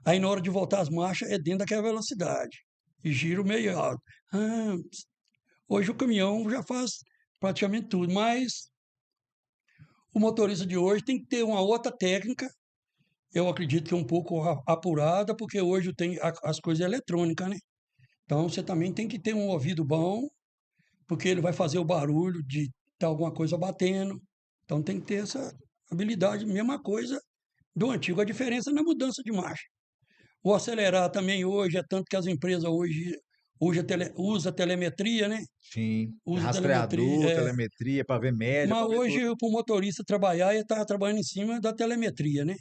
Aí na hora de voltar as marchas é dentro daquela velocidade. E giro meio alto. Ah, hoje o caminhão já faz praticamente tudo, mas o motorista de hoje tem que ter uma outra técnica. Eu acredito que é um pouco apurada, porque hoje tem as coisas eletrônicas, né? Então você também tem que ter um ouvido bom, porque ele vai fazer o barulho de estar alguma coisa batendo. Então tem que ter essa habilidade, mesma coisa do antigo, a diferença na mudança de marcha. O acelerar também hoje, é tanto que as empresas hoje, usa telemetria, né? Sim. Usa telemetria. Rastreador, telemetria para ver média, Mas para ver tudo. hoje, para o motorista trabalhar, ele está trabalhando em cima da telemetria, né?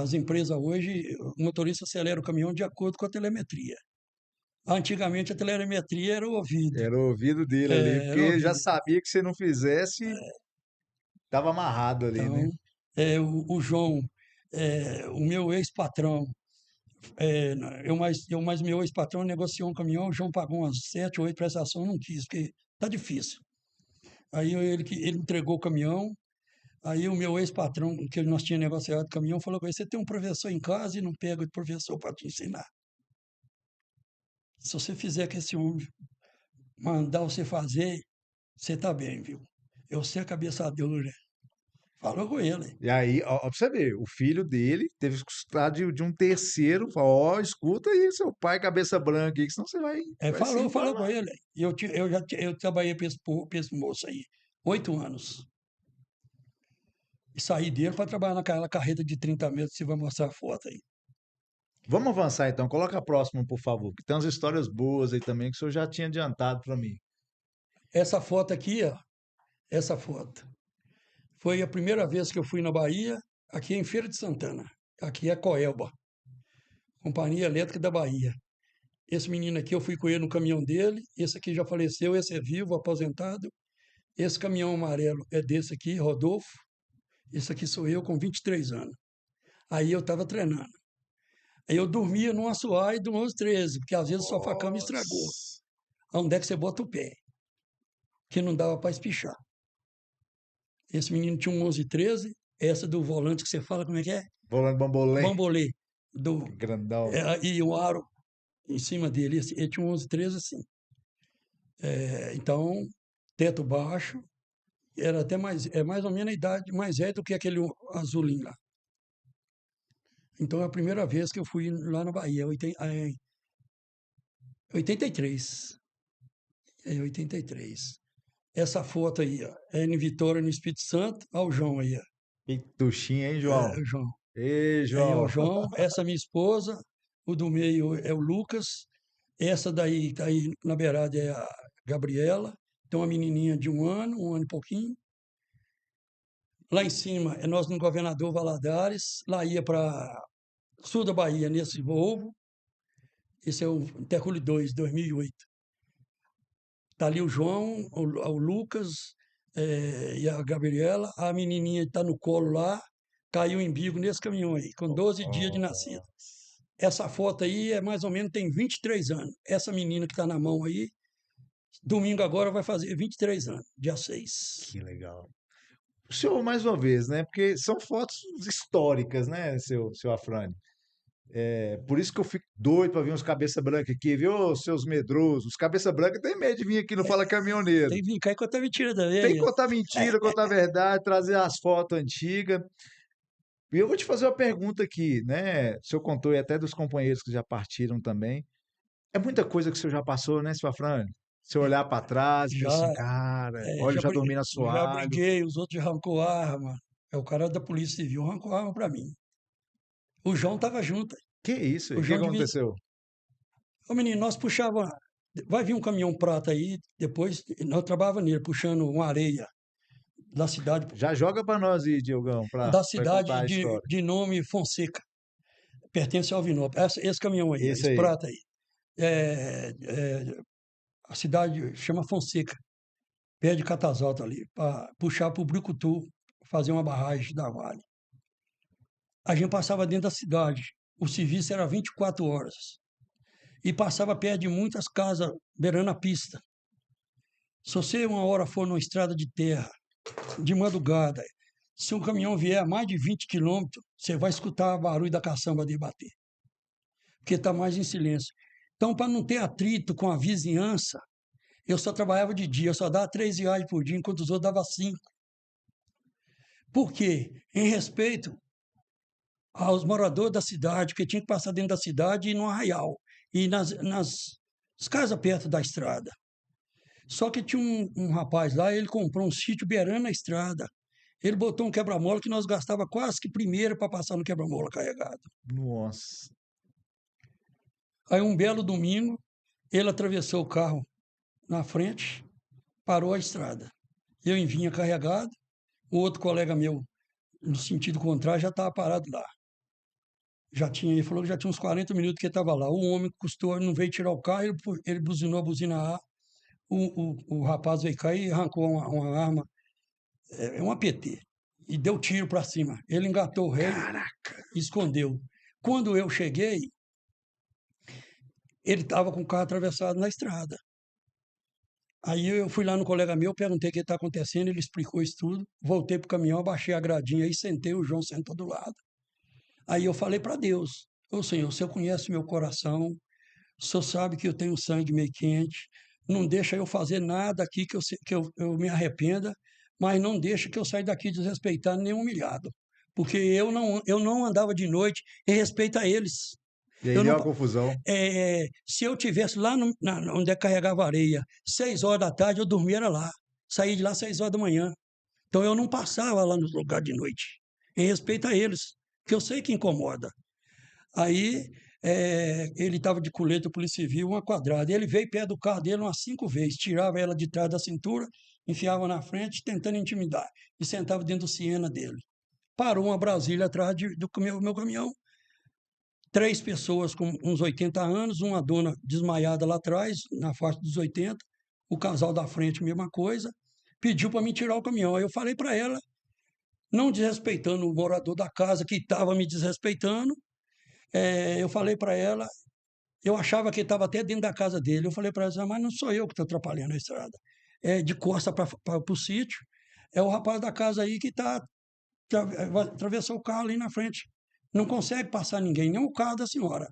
As empresas hoje, o motorista acelera o caminhão de acordo com a telemetria. Antigamente a telemetria era o ouvido. Era o ouvido dele ali, Era o porque já ouvido. sabia que se não fizesse, tava amarrado ali, né? Então, o João, o meu ex-patrão, mas meu ex-patrão negociou um caminhão, o João pagou umas 7 ou 8 prestações, não quis, porque tá difícil. Aí ele entregou o caminhão, aí o meu ex-patrão, que nós tínhamos negociado o caminhão, falou com ele, você tem um professor em casa e não pega o professor para te ensinar. Se você fizer que esse homem mandar você fazer, você tá bem, viu? Eu sei a cabeça dura. Falou com ele. E aí, ó, pra você ver, o filho dele teve que escutar de um terceiro, falou, ó, escuta aí, seu pai, cabeça branca aí, que senão você vai se Falou com embalar. ele. Eu trabalhei para esse moço aí, 8 anos. E saí dele para trabalhar naquela carreta de 30 metros, você vai mostrar a foto aí. Vamos avançar então, coloca a próxima, por favor, que tem umas histórias boas aí também, que o senhor já tinha adiantado para mim. Essa foto aqui, ó, essa foto. Foi a primeira vez que eu fui na Bahia, aqui em Feira de Santana. Aqui é Coelba, Companhia Elétrica da Bahia. Esse menino aqui, eu fui com ele no caminhão dele. Esse aqui já faleceu, esse é vivo, aposentado. Esse caminhão amarelo é desse aqui, Rodolfo. Esse aqui sou eu com 23 anos. Aí eu estava treinando. Aí eu dormia num assoalho do 11-13, porque às vezes o sofá-cama estragou. Nossa. Onde é que você bota o pé? Que não dava para espichar. Esse menino tinha um 11-13, essa do volante que você fala, como é que é? Volante bambolê, Bambolê. Do, grandão. e o aro em cima dele. Ele tinha um 11-13 assim. Então, teto baixo, era até mais ou menos a idade mais velha do que aquele azulinho lá. Então, é a primeira vez que eu fui lá na Bahia, 83. 83. Essa foto aí, ó, é em Vitória, no Espírito Santo. Olha o João aí, ó. Pituxinha, hein, João? O João. Ei, Aí é o João. João, essa é minha esposa, o do meio é o Lucas, essa daí tá aí na beirada é a Gabriela, tem uma menininha de um ano e pouquinho. Lá em cima é nós no Governador Valadares, lá ia para sul da Bahia nesse Volvo. Esse é o Intercule 2, 2008. Está ali o João, o Lucas e a Gabriela. A menininha está no colo lá, caiu em bico nesse caminhão aí, com 12 dias de nascida. Essa foto aí é mais ou menos, tem 23 anos. Essa menina que está na mão aí, domingo agora vai fazer 23 anos, dia 6. Que legal. O senhor, mais uma vez, né? Porque são fotos históricas, né, seu Afrânio? Por isso que eu fico doido para ver uns cabeça branca aqui, viu, seus medrosos? Os cabeça branca tem medo de vir aqui, não fala caminhoneiro. Tem que vir cá e contar mentira Tem que também. contar mentira, contar a verdade, trazer as fotos antigas. E eu vou te fazer uma pergunta aqui, né? O senhor contou aí até dos companheiros que já partiram também. É muita coisa que o senhor já passou, né, seu Afrânio? Se eu olhar para trás e falar assim, Já, cara, olha, eu já dormi na já assoalho. briguei, os outros já arrancou arma. É o cara da Polícia Civil, arrancou arma para mim. O João estava junto. Que isso? O O que João devia. aconteceu? Ô menino, nós puxava. Vai vir um caminhão prata aí, depois nós trabalhava nele, puxando uma areia da cidade, Já joga para nós aí, Diogão, para da contar cidade a história. de nome Fonseca. Pertence ao Alvinópolis. Esse caminhão aí, Esse esse aí. prata aí. A cidade chama Fonseca, perto de Catazalto ali, para puxar para o Brucutu, fazer uma barragem da Vale. A gente passava dentro da cidade, o serviço era 24 horas. E passava perto de muitas casas, beirando a pista. Se você uma hora for numa estrada de terra, de madrugada, se um caminhão vier a mais de 20 quilômetros, você vai escutar o barulho da caçamba de bater. Porque está mais em silêncio. Então, para não ter atrito com a vizinhança, eu só trabalhava de dia, eu só dava 3 viagens por dia, enquanto os outros davam 5. Por quê? Em respeito aos moradores da cidade, porque tinha que passar dentro da cidade e no arraial, e nas casas perto da estrada. Só que tinha um rapaz lá, ele comprou um sítio beirando a estrada. Ele botou um quebra-mola que nós gastava quase que primeiro para passar no quebra-mola carregado. Nossa. Aí um belo domingo, Ele atravessou o carro na frente, parou a estrada. Eu vinha carregado, o outro colega meu, no sentido contrário, já estava parado lá. Ele falou que já tinha uns 40 minutos que ele estava lá. O homem custou, não veio tirar o carro, ele buzinou a buzina A, o rapaz veio cá e arrancou uma arma, um APT, e deu tiro para cima. Ele engatou o rei e escondeu. Quando eu cheguei, ele estava com o carro atravessado na estrada. Aí eu fui lá no colega meu, perguntei o que está acontecendo, ele explicou isso tudo, voltei para o caminhão, abaixei a gradinha aí, sentei, o João sentou do lado. Aí eu falei para Deus, ô Senhor, o Senhor conhece meu coração, o Senhor sabe que eu tenho sangue meio quente, não deixa eu fazer nada aqui que eu me arrependa, mas não deixa que eu saia daqui desrespeitado nem humilhado, porque eu não andava de noite em respeito a eles. E aí Eu deu não, uma confusão. se eu tivesse lá onde é que carregava areia, 6 horas da tarde, eu dormia lá. Saí de lá 6 horas da manhã. Então eu não passava lá no lugar de noite, em respeito a eles, que eu sei que incomoda. Aí ele estava de colete, Polícia Civil, uma quadrada. Ele veio perto do carro dele umas 5 vezes, tirava ela de trás da cintura, enfiava na frente, tentando intimidar, e sentava dentro do Siena dele. Parou uma Brasília atrás do meu caminhão. 3 pessoas com uns 80 anos, uma dona desmaiada lá atrás, na faixa dos 80, o casal da frente, mesma coisa, pediu para me tirar o caminhão. Aí eu falei para ela, não desrespeitando o morador da casa que estava me desrespeitando, eu falei para ela, eu achava que estava até dentro da casa dele, eu falei para ela, mas não sou eu que estou atrapalhando a estrada, é de costa para o sítio, é o rapaz da casa aí que atravessou o carro ali na frente. Não consegue passar ninguém, nem o carro da senhora.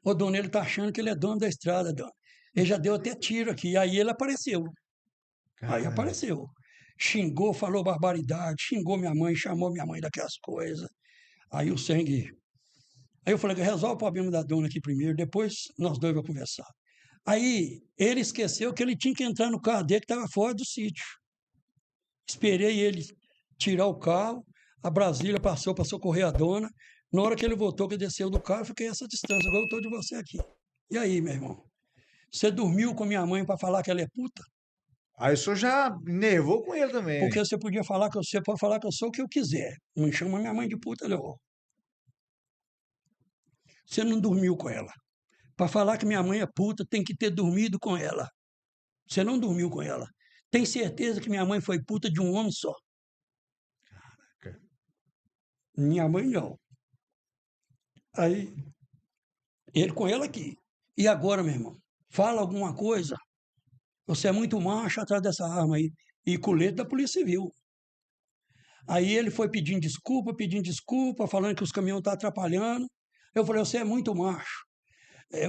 O dono, ele tá achando que ele é dono da estrada, dona. Ele já deu até tiro aqui. Aí ele apareceu. Aí Cara, apareceu. Xingou, falou barbaridade, xingou minha mãe, chamou minha mãe daquelas coisas. Aí o sangue. Aí eu falei, resolve o problema da dona aqui primeiro, depois nós dois vamos conversar. Aí ele esqueceu que ele tinha que entrar no carro dele que estava fora do sítio. Esperei ele tirar o carro, a Brasília passou para socorrer a dona. Na hora que ele voltou, que desceu do carro, eu fiquei essa distância. Agora eu estou de você aqui. E aí, meu irmão? Você dormiu com minha mãe para falar que ela é puta? aí o senhor já nervou com ele também, Porque né? você podia falar que você pode falar que eu sou o que eu quiser. Não chama minha mãe de puta, não. Você não dormiu com ela. Para falar que minha mãe é puta, tem que ter dormido com ela. Você não dormiu com ela. Tem certeza que minha mãe foi puta de um homem só? Minha mãe não. Aí, ele com ela aqui. E agora, meu irmão? Fala alguma coisa. Você é muito macho atrás dessa arma aí. E colete da Polícia Civil. Aí ele foi pedindo desculpa, falando que os caminhões estão atrapalhando. Eu falei, você é muito macho,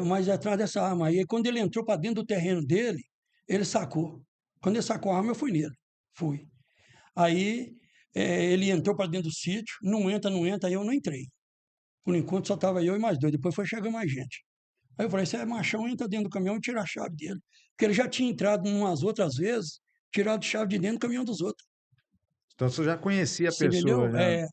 mas é atrás dessa arma aí. Aí quando ele entrou para dentro do terreno dele, ele sacou. Quando ele sacou a arma, eu fui nele. Fui. Aí ele entrou para dentro do sítio, não entra, aí eu não entrei. Por enquanto só estava eu e mais 2, depois foi chegando mais gente. Aí eu falei, você é machão, entra dentro do caminhão e tira a chave dele. Porque ele já tinha entrado umas outras vezes, tirado chave de dentro do caminhão dos outros. Então você já conhecia a Você pessoa, entendeu? já.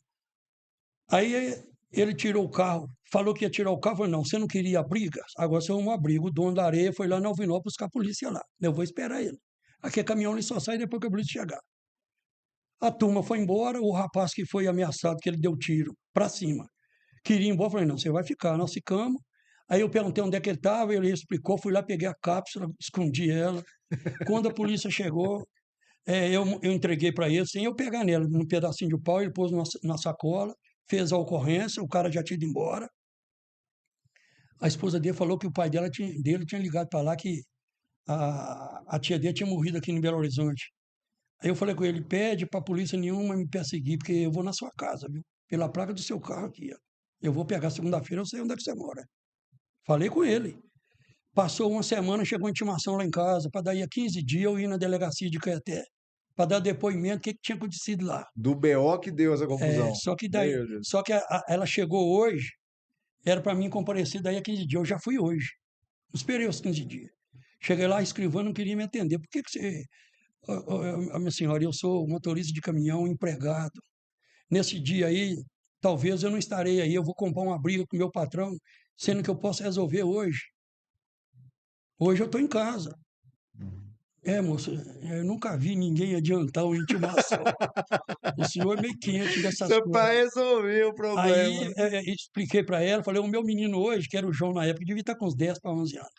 Aí ele tirou o carro, falou que ia tirar o carro, falou, não, você não queria briga? Agora você arrumou uma briga. O dono da areia foi lá na Alvinópolis buscar a polícia lá. Eu vou esperar ele. Aqui é caminhão, ele só sai depois que a polícia chegar. A turma foi embora, o rapaz que foi ameaçado, que ele deu tiro para cima, queria ir embora, falei, não, você vai ficar. Nós ficamos. Aí eu perguntei onde é que ele estava, ele explicou, fui lá, peguei a cápsula, escondi ela. Quando a polícia chegou, eu entreguei para ele, sem eu pegar nela, num pedacinho de pau, ele pôs na sacola, fez a ocorrência, o cara já tinha ido embora. A esposa dele falou que o pai dele tinha ligado para lá que a tia dele tinha morrido aqui em Belo Horizonte. Aí eu falei com ele, pede para a polícia nenhuma me perseguir, porque eu vou na sua casa, viu? Pela placa do seu carro aqui, ó. Eu vou pegar segunda-feira, eu sei onde é que você mora. Falei com ele. Passou uma semana, chegou intimação lá em casa, para daí a 15 dias eu ir na delegacia de Caeté, para dar depoimento do que tinha acontecido lá. Do BO que deu essa confusão. Meu Deus. Só que ela chegou hoje, era para mim comparecer daí a 15 dias, eu já fui hoje. Não esperei os 15 dias. Cheguei lá, a escrivã não queria me atender. Por que você... minha senhora, eu sou motorista de caminhão, empregado. Nesse dia aí, talvez eu não estarei aí, eu vou comprar uma briga com o meu patrão, sendo que eu posso resolver hoje. Hoje eu estou em casa. Uhum. Moço, eu nunca vi ninguém adiantar uma intimação. O senhor é meio quente dessas Seu coisas. pai resolveu o problema. Aí expliquei para ela, falei, o meu menino hoje, que era o João na época, devia estar com uns 10 para 11 anos.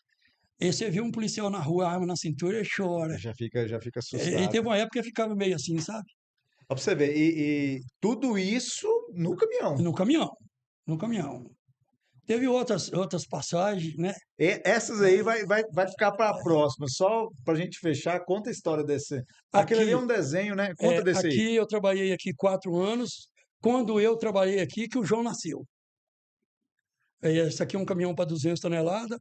E você vê um policial na rua, arma na cintura, ele chora. Já fica Ele assustado. teve uma época que fica meio assim, sabe? Ó, pra você ver, e tudo isso no caminhão. No caminhão, no caminhão. Teve outras passagens, né? E essas aí vai ficar para a próxima. Só para a gente fechar, conta a história desse. Aquele ali é Aqui, um desenho, né? Conta desse aí. aqui eu trabalhei aqui 4 anos. Quando eu trabalhei aqui, que o João nasceu. Esse aqui é um caminhão para 200 toneladas,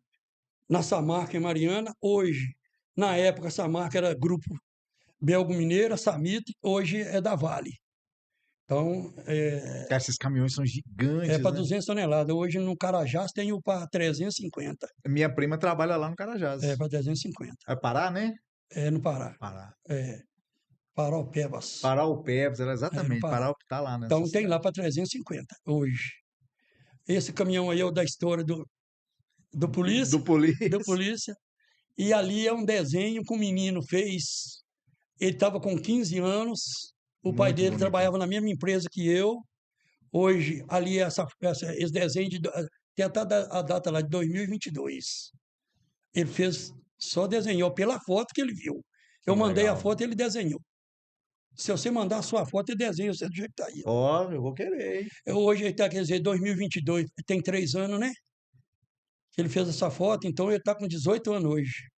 na Samarca, em Mariana. Hoje, na época, a Samarca era grupo Belgo-Mineira, Samit, hoje é da Vale. Então, Cara, esses caminhões são gigantes, para né? 200 toneladas. Hoje no Carajás tem o para 350. Minha prima trabalha lá no Carajás. Para 350. Vai parar, né? No Pará. Parar. Paraupebas. Paraupebas, era No exatamente. Pará. Parau que tá lá nessa Então tem cidade. lá para 350 hoje. Esse caminhão aí é o da história do polícia, Do polícia. do polícia. E ali é um desenho que um menino fez. Ele estava com 15 anos. O pai Muito dele bonito. trabalhava na mesma empresa que eu. Hoje, ali, esse desenho, tem até a data lá de 2022. Ele fez, só desenhou pela foto que ele viu. Eu Que mandei a legal. foto e ele desenhou. Se você mandar a sua foto, ele desenha você do jeito que está aí. Ó, eu vou querer, hein? Hoje ele está, quer dizer, 2022, tem 3 anos, né? Que ele fez essa foto, então ele está com 18 anos hoje.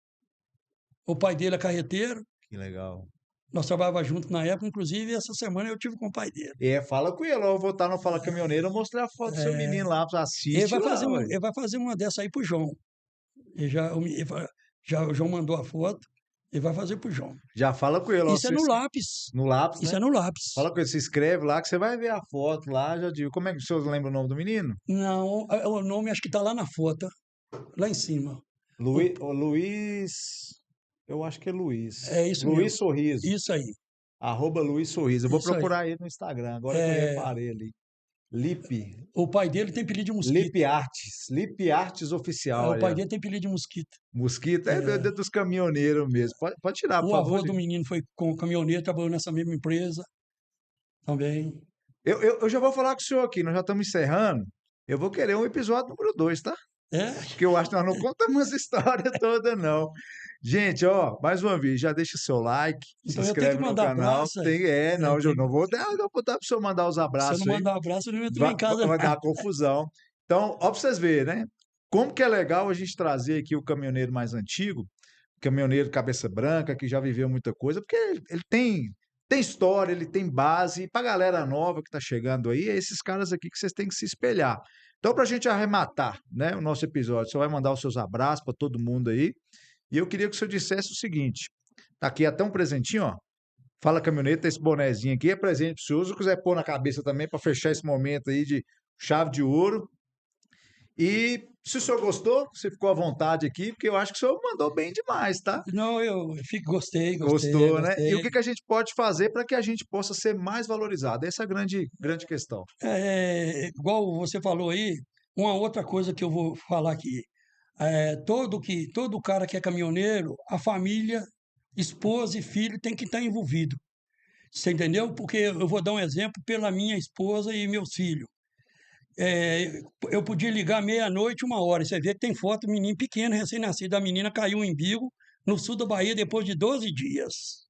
O pai dele é carreteiro, Que legal. nós trabalhávamos juntos na época, inclusive essa semana eu tive com o pai dele. Fala com ele, ó, eu vou estar no Fala Caminhoneiro, eu mostrei a foto do seu menino lá, assiste Ele vai lá, fazer, ué. ele vai fazer uma dessa aí pro João. O João mandou a foto, ele vai fazer pro João. Já fala com ele, ó. Isso é no lápis. No lápis, Isso né? é no lápis. Fala com ele, se inscreve lá que você vai ver a foto lá, já digo. Como é que o senhor lembra o nome do menino? Não, o nome acho que está lá na foto, lá em cima. Luiz, eu acho que é Luiz. É isso Luiz mesmo. Sorriso. Isso aí. @Luiz Sorriso. Eu vou Isso aí. procurar ele no Instagram, agora que eu É, reparei ali. Lipe. o pai dele tem apelido de mosquito. Lipe Artes. Lipe Artes Oficial. O pai Aí, ó. dele tem apelido de mosquito. Mosquito é dos caminhoneiros mesmo. Pode tirar, por O favor. avô do menino foi com caminhoneiro, trabalhou nessa mesma empresa também. Eu já vou falar com o senhor aqui, nós já estamos encerrando. Eu vou querer um episódio número 2, tá? Porque eu acho que nós não contamos essa história toda, não. Gente, ó, mais uma vez, já deixa o seu like, se Então eu tenho inscreve que no mandar canal. abraço. Não, eu não vou dar para o senhor mandar os Se eu abraços não aí. mandar abraço, eu não entro lá em casa. Vai dar confusão. Então, ó, para vocês verem, né? Como que é legal a gente trazer aqui o caminhoneiro mais antigo, o caminhoneiro cabeça branca, que já viveu muita coisa, porque ele tem história, ele tem base, e para a galera nova que está chegando aí, é esses caras aqui que vocês têm que se espelhar. Então, para a gente arrematar, né, o nosso episódio, você vai mandar os seus abraços para todo mundo aí, e eu queria que o senhor dissesse o seguinte, tá aqui até um presentinho, ó, Fala Caminhoneta, esse bonezinho aqui é presente para o senhor, se você quiser pôr na cabeça também, para fechar esse momento aí de chave de ouro. E se o senhor gostou, você ficou à vontade aqui, porque eu acho que o senhor mandou bem demais, tá? Não, eu gostei. Gostou, né? E o que a gente pode fazer para que a gente possa ser mais valorizado? Essa é a grande questão. Igual você falou aí, uma outra coisa que eu vou falar aqui. Todo cara que é caminhoneiro, a família, esposa e filho tem que estar envolvido. Você entendeu? Porque eu vou dar um exemplo pela minha esposa e meus filhos. Eu podia ligar meia-noite, 1 hora. Você vê que tem foto, menino pequeno, recém-nascido. A menina caiu em Bigo, no sul da Bahia, depois de 12 dias.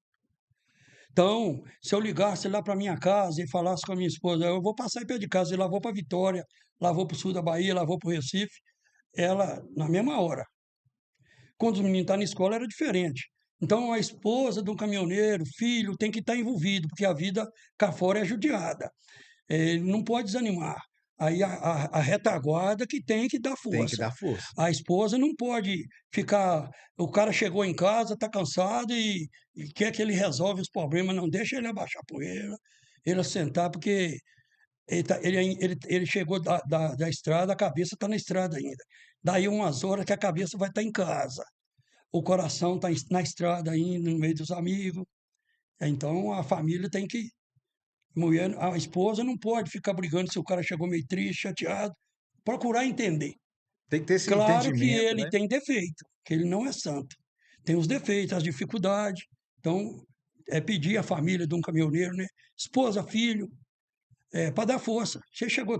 Então, se eu ligasse lá para minha casa e falasse com a minha esposa, eu vou passar em pé de casa, e lá vou para Vitória, lá vou para o sul da Bahia, lá vou para o Recife, ela, na mesma hora. Quando os meninos estão na escola, era diferente. Então, a esposa de um caminhoneiro, filho, tem que estar envolvido, porque a vida cá fora é judiada. Não pode desanimar. Aí a retaguarda que tem que dar força. Tem que dar força. A esposa não pode ficar. O cara chegou em casa, está cansado e quer que ele resolva os problemas, não deixa ele abaixar a poeira, ele assentar, porque ele chegou da estrada, a cabeça está na estrada ainda. Daí umas horas que a cabeça vai estar em casa. O coração está na estrada ainda, no meio dos amigos. Então a família tem que. A esposa não pode ficar brigando se o cara chegou meio triste, chateado. Procurar entender. Tem que ter esse Claro que entendimento, ele né? tem defeito. que ele não é santo. Tem os defeitos, as dificuldades. Então, é pedir à família de um caminhoneiro, né? Esposa, filho, para dar força. Você chegou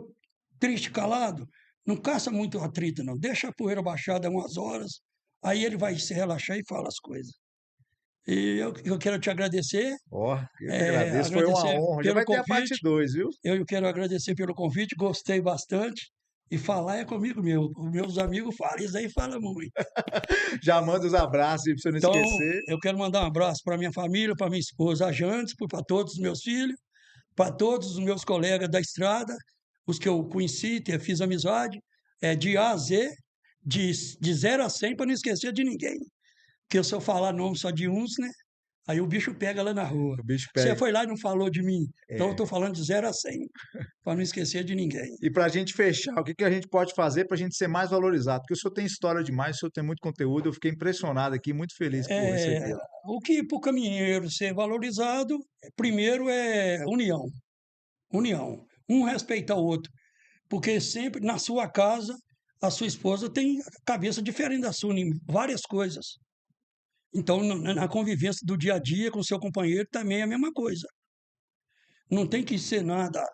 triste, calado, não caça muito atrito, não. Deixa a poeira baixada umas horas, aí ele vai se relaxar e fala as coisas. E eu quero te agradecer, Ó, eu que agradeço, foi uma agradecer honra. Já pelo vai ter a parte convite. 2, viu? Eu quero agradecer pelo convite, gostei bastante. E falar é comigo mesmo. Os meus amigos falam, isso aí fala muito. Já manda os abraços aí pra você não Então, esquecer. eu quero mandar um abraço para minha família, para minha esposa, a Jantes, para todos os meus filhos, para todos os meus colegas da estrada, os que eu conheci, fiz amizade, de A a Z, de 0 a 100, para não esquecer de ninguém. Porque se eu falar nome só de uns, né? Aí o bicho pega lá na rua. O bicho Você pega. foi lá e não falou de mim. Então eu É. estou falando de 0 a 100, para não esquecer de ninguém. E para a gente fechar, o que que a gente pode fazer para a gente ser mais valorizado? Porque o senhor tem história demais, o senhor tem muito conteúdo, eu fiquei impressionado aqui, muito feliz por É, receber. o que para o caminheiro ser valorizado, primeiro é união. União. Um respeitar o outro. Porque sempre na sua casa, a sua esposa tem cabeça diferente da sua em várias coisas. Então, na convivência do dia a dia com o seu companheiro também é a mesma coisa. Não tem que ser nada.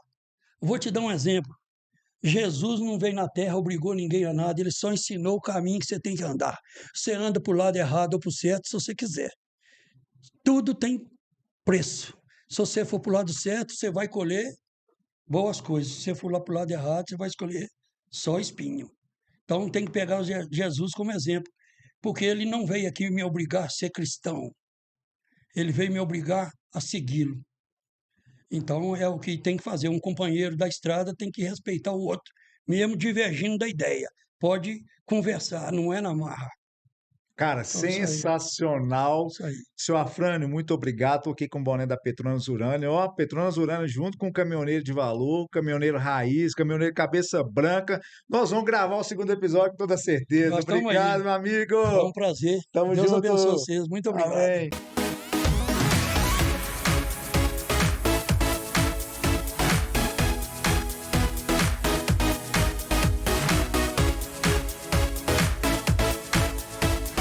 Vou te dar um exemplo. Jesus não veio na terra, obrigou ninguém a nada, ele só ensinou o caminho que você tem que andar. Você anda para o lado errado ou para o certo, se você quiser. Tudo tem preço. Se você for para o lado certo, você vai colher boas coisas. Se você for lá para o lado errado, você vai escolher só espinho. Então tem que pegar Jesus como exemplo, porque ele não veio aqui me obrigar a ser cristão. Ele veio me obrigar a segui-lo. Então é o que tem que fazer. Um companheiro da estrada tem que respeitar o outro, mesmo divergindo da ideia. Pode conversar, não é na marra. Cara, Então, isso aí. sensacional. Isso aí. Seu Afrânio, muito obrigado. Estou aqui com o boné da Petronas Urânia. Ó, Petronas Urânia junto com o caminhoneiro de valor, caminhoneiro raiz, caminhoneiro cabeça branca. Nós vamos gravar o segundo episódio com toda certeza. Nós estamos aí. Obrigado, meu amigo. Foi um prazer. Tamo Deus junto. abençoe vocês. Muito obrigado. Amém.